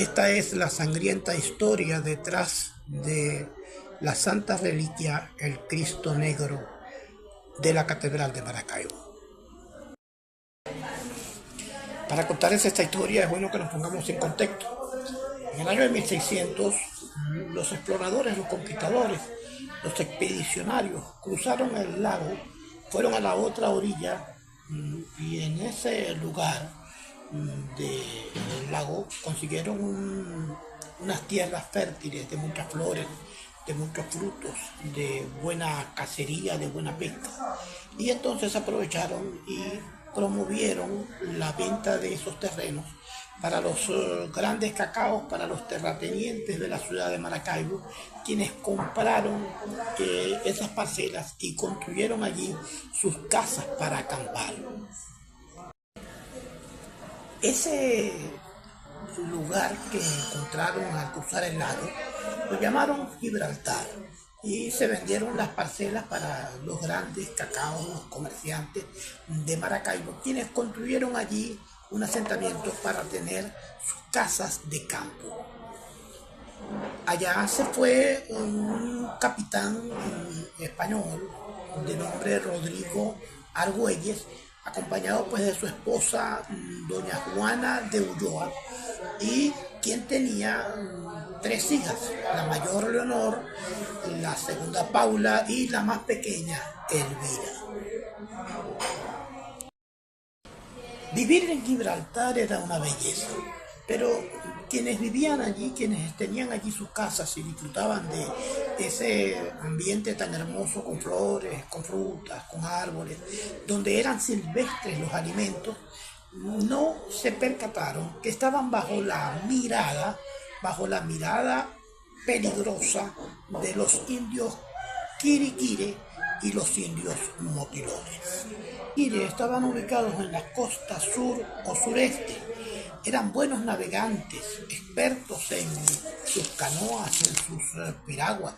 Esta es la sangrienta historia detrás de la santa reliquia, el Cristo Negro de la Catedral de Maracaibo. Para contarles esta historia es bueno que nos pongamos en contexto. En el año de 1600, los exploradores, los conquistadores, los expedicionarios cruzaron el lago, fueron a la otra orilla y en ese lugar del lago consiguieron unas tierras fértiles de muchas flores, de muchos frutos, de buena cacería, de buena pesca. Y entonces aprovecharon y promovieron la venta de esos terrenos para los grandes cacaos, para los terratenientes de la ciudad de Maracaibo, quienes compraron esas parcelas y construyeron allí sus casas para acampar. Ese lugar que encontraron al cruzar el lago lo llamaron Gibraltar y se vendieron las parcelas para los grandes cacaos, los comerciantes de Maracaibo, quienes construyeron allí un asentamiento para tener sus casas de campo. Allá se fue un capitán español de nombre Rodrigo Argüelles, acompañado pues de su esposa doña Juana de Ulloa, y quien tenía 3 hijas, la mayor Leonor, la segunda Paula y la más pequeña Elvira. Vivir en Gibraltar era una belleza, pero quienes vivían allí, quienes tenían allí sus casas y disfrutaban de ese ambiente tan hermoso con flores, con frutas, con árboles, donde eran silvestres los alimentos, no se percataron que estaban bajo la mirada peligrosa de los indios Quiriquire y los indios Motilones. Estaban ubicados en las costas sur o sureste. Eran buenos navegantes, expertos en sus canoas, en sus piraguas.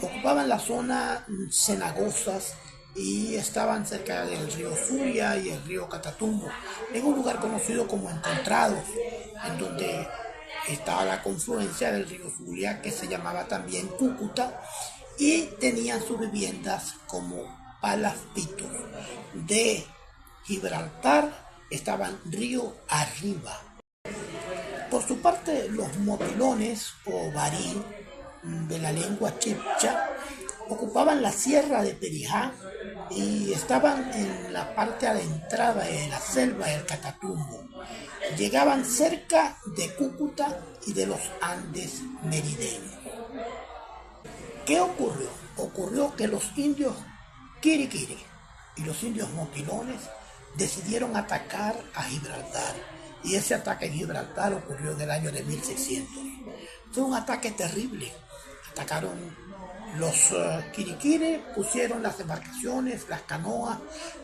Ocupaban la zona cenagosas y estaban cerca del río Suria y el río Catatumbo, en un lugar conocido como Encontrados, en donde estaba la confluencia del río Suria, que se llamaba también Cúcuta, y tenían sus viviendas como palafitos. De Gibraltar estaban río arriba. Por su parte, los motilones o barí, de la lengua chipcha, ocupaban la sierra de Perijá y estaban en la parte adentrada de la selva del Catatumbo. Llegaban cerca de Cúcuta y de los Andes merideños. ¿Qué ocurrió? Ocurrió que los indios Quiriquiri y los indios Motilones decidieron atacar a Gibraltar, y ese ataque en Gibraltar ocurrió en el año de 1600. Fue un ataque terrible. Atacaron los Quiriquiri, pusieron las embarcaciones, las canoas,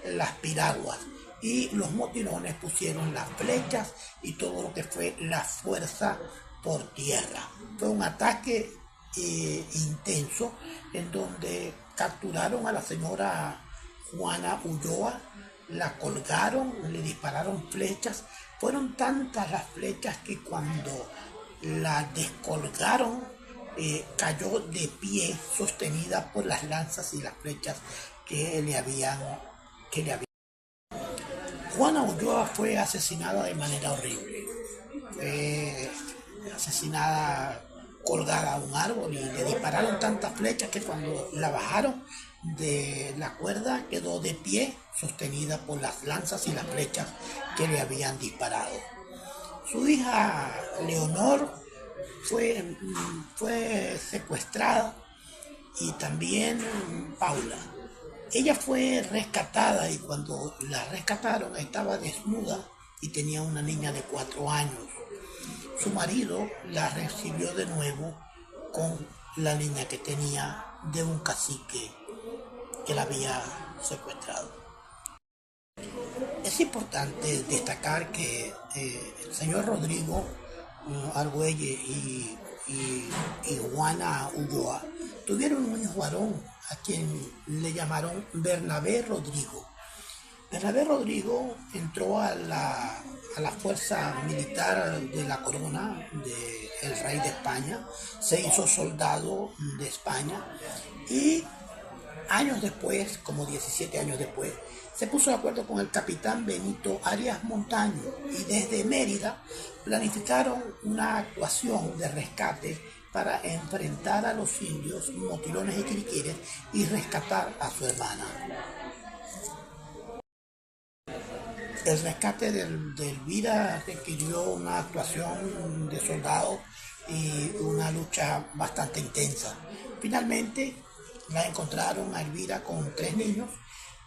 las piraguas, y los Motilones pusieron las flechas y todo lo que fue la fuerza por tierra. Fue un ataque intenso, en donde capturaron a la señora Juana Ulloa, la colgaron, le dispararon flechas. Fueron tantas las flechas que cuando la descolgaron cayó de pie, sostenida por las lanzas y las flechas que le habían. Juana Ulloa fue asesinada de manera horrible. Fue asesinada colgada a un árbol y le dispararon tantas flechas que cuando la bajaron de la cuerda quedó de pie, sostenida por las lanzas y las flechas que le habían disparado. Su hija Leonor fue secuestrada, y también Paula. Ella fue rescatada, y cuando la rescataron estaba desnuda y tenía una niña de 4 años. Su marido la recibió de nuevo con la niña que tenía de un cacique que la había secuestrado. Es importante destacar que el señor Rodrigo Argüelles y Juana Ulloa tuvieron un hijo varón, a quien le llamaron Bernabé Rodrigo. Bernabé Rodrigo entró a la fuerza militar de la corona del rey de España, se hizo soldado de España y años después, como 17 años después, se puso de acuerdo con el capitán Benito Arias Montaño y desde Mérida planificaron una actuación de rescate para enfrentar a los indios motilones y quiriquires y rescatar a su hermana. El rescate de Elvira requirió una actuación de soldados y una lucha bastante intensa. Finalmente la encontraron a Elvira con 3 niños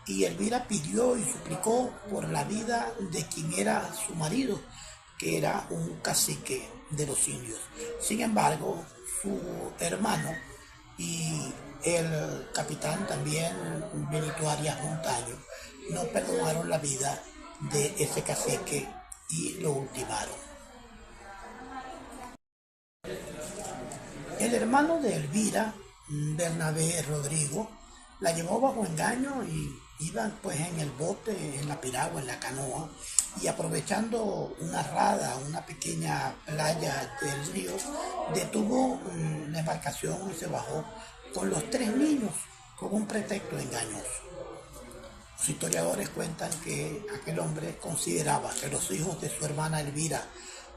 y Elvira pidió y suplicó por la vida de quien era su marido, que era un cacique de los indios. Sin embargo, su hermano y el capitán también, Benito Arias Montaño, no perdonaron la vida de ese cacique y lo ultimaron. El hermano de Elvira, Bernabé Rodrigo, la llevó bajo engaño y iban pues en el bote, en la piragua, en la canoa, y aprovechando una rada, una pequeña playa del río, detuvo la embarcación y se bajó con los 3 niños con un pretexto engañoso. Los historiadores cuentan que aquel hombre consideraba que los hijos de su hermana Elvira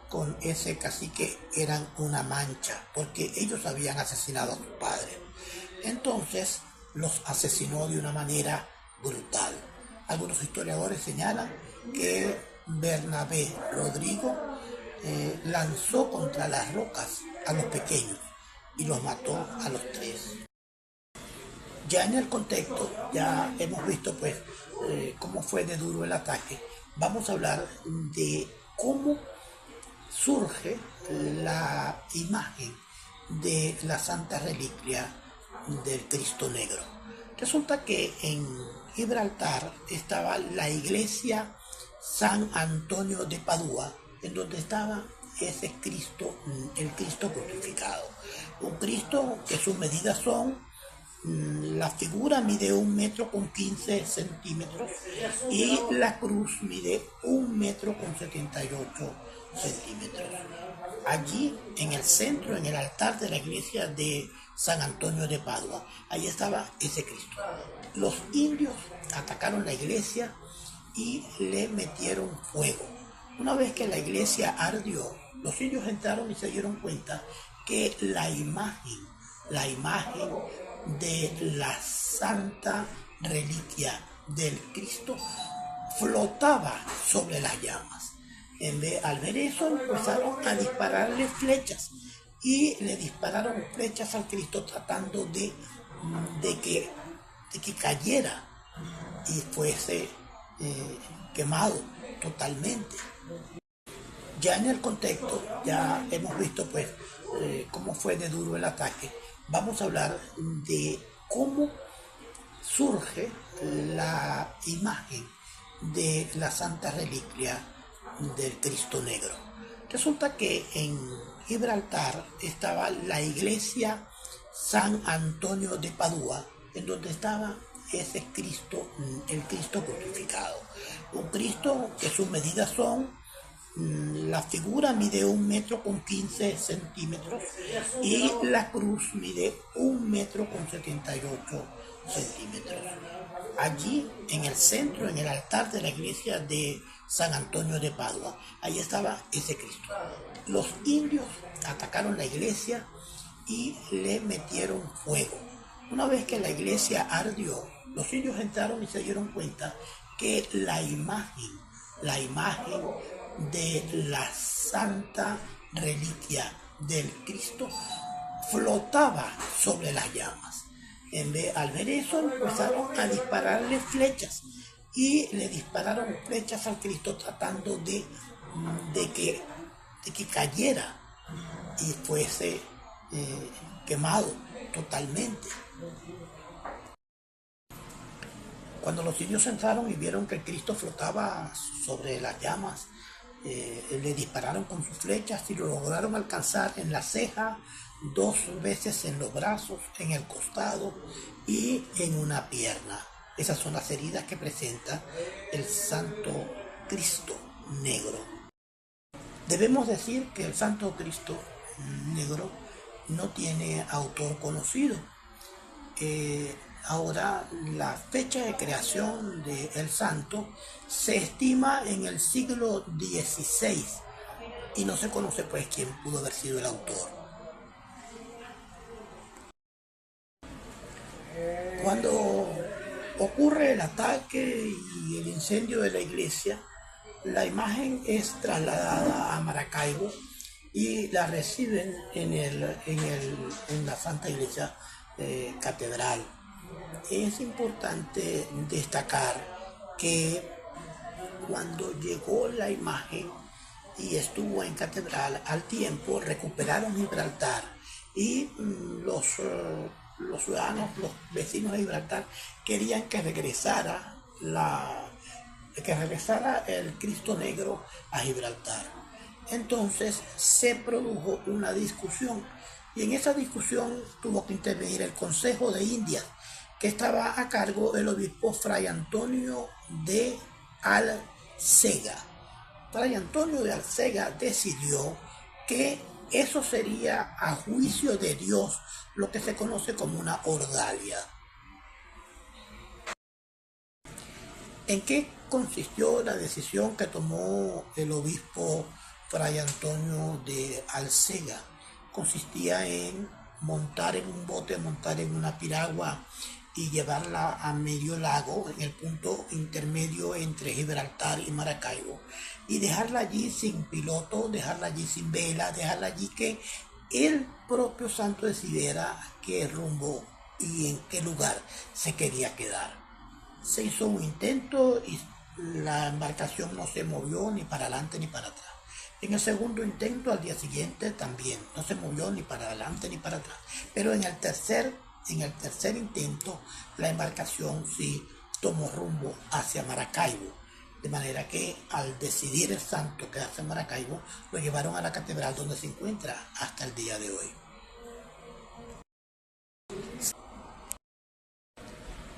con ese cacique eran una mancha, porque ellos habían asesinado a su padre. Entonces los asesinó de una manera brutal. Algunos historiadores señalan que Bernabé Rodrigo lanzó contra las rocas a los pequeños y los mató a los 3. Ya en el contexto, ya hemos visto pues cómo fue de duro el ataque. Vamos a hablar de cómo surge la imagen de la Santa Reliquia del Cristo Negro. Resulta que en Gibraltar estaba la iglesia San Antonio de Padua, en donde estaba ese Cristo, el Cristo crucificado. Un Cristo que sus medidas son: la figura mide 1 metro con 15 centímetros y la cruz mide 1 metro con 78 centímetros. Allí, en el centro, en el altar de la iglesia de San Antonio de Padua, allí estaba ese Cristo. Los indios atacaron la iglesia y le metieron fuego. Una vez que la iglesia ardió, los indios entraron y se dieron cuenta que la imagen de la Santa Reliquia del Cristo flotaba sobre las llamas. Al ver eso empezaron a dispararle flechas y le dispararon flechas al Cristo tratando de que cayera y fuese quemado totalmente. Ya en el contexto, ya hemos visto pues cómo fue de duro el ataque. Vamos a hablar de cómo surge la imagen de la Santa Reliquia del Cristo Negro. Resulta que en Gibraltar estaba la iglesia San Antonio de Padua, en donde estaba ese Cristo, el Cristo crucificado. Un Cristo que sus medidas son: la figura mide 1 metro con 15 centímetros y la cruz mide 1 metro con 78 centímetros. Allí, en el centro, en el altar de la iglesia de San Antonio de Padua, allí estaba ese Cristo. Los indios atacaron la iglesia y le metieron fuego. Una vez que la iglesia ardió, los indios entraron y se dieron cuenta que la imagen de la Santa Reliquia del Cristo flotaba sobre las llamas. Al ver eso empezaron a dispararle flechas y le dispararon flechas al Cristo tratando de que cayera y fuese quemado totalmente. Cuando los indios entraron y vieron que el Cristo flotaba sobre las llamas, le dispararon con sus flechas y lo lograron alcanzar en la ceja, 2 veces en los brazos, en el costado y en una pierna. Esas son las heridas que presenta el Santo Cristo Negro. Debemos decir que el Santo Cristo Negro no tiene autor conocido. Ahora la fecha de creación del santo se estima en el siglo XVI y no se conoce pues quién pudo haber sido el autor. Cuando ocurre el ataque y el incendio de la iglesia, la imagen es trasladada a Maracaibo y la reciben en la Santa Iglesia Catedral. Es importante destacar que cuando llegó la imagen y estuvo en Catedral, al tiempo recuperaron Gibraltar y los ciudadanos, los vecinos de Gibraltar querían que regresara el Cristo Negro a Gibraltar. Entonces se produjo una discusión y en esa discusión tuvo que intervenir el Consejo de Indias, que estaba a cargo del obispo Fray Antonio de Alcega. Fray Antonio de Alcega decidió que eso sería a juicio de Dios, lo que se conoce como una ordalia. ¿En qué consistió la decisión que tomó el obispo Fray Antonio de Alcega? Consistía en montar en un bote, montar en una piragua y llevarla a medio lago, en el punto intermedio entre Gibraltar y Maracaibo, y dejarla allí sin piloto, dejarla allí sin vela, dejarla allí que el propio santo decidiera qué rumbo y en qué lugar se quería quedar. Se hizo un intento y la embarcación no se movió ni para adelante ni para atrás. En el segundo intento, al día siguiente, también no se movió ni para adelante ni para atrás. Pero en el tercer intento, la embarcación sí tomó rumbo hacia Maracaibo. De manera que al decidir el santo quedarse en Maracaibo, lo llevaron a la catedral donde se encuentra hasta el día de hoy.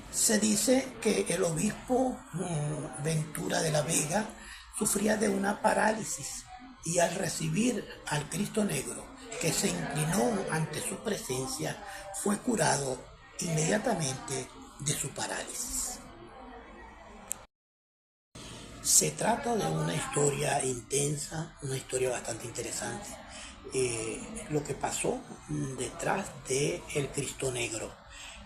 Se dice que el obispo Ventura de la Vega sufría de una parálisis y al recibir al Cristo Negro, que se inclinó ante su presencia, fue curado inmediatamente de su parálisis. Se trata de una historia intensa, una historia bastante interesante. Lo que pasó detrás de el Cristo Negro.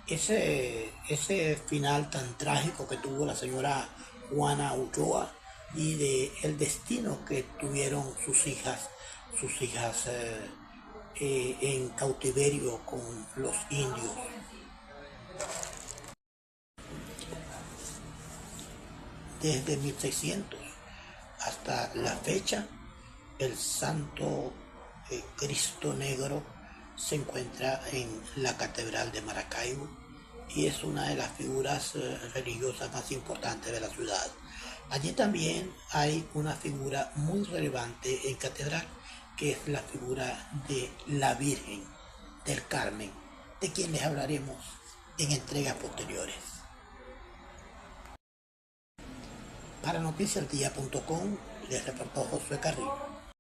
Ese final tan trágico que tuvo la señora Juana Ulloa y de el destino que tuvieron sus hijas en cautiverio con los indios. Desde 1600 hasta la fecha, el Santo Cristo Negro se encuentra en la Catedral de Maracaibo y es una de las figuras religiosas más importantes de la ciudad. Allí también hay una figura muy relevante en Catedral, que es la figura de la Virgen del Carmen, de quien les hablaremos en entregas posteriores. Para noticiasdia.com les reportó Josué Carrillo.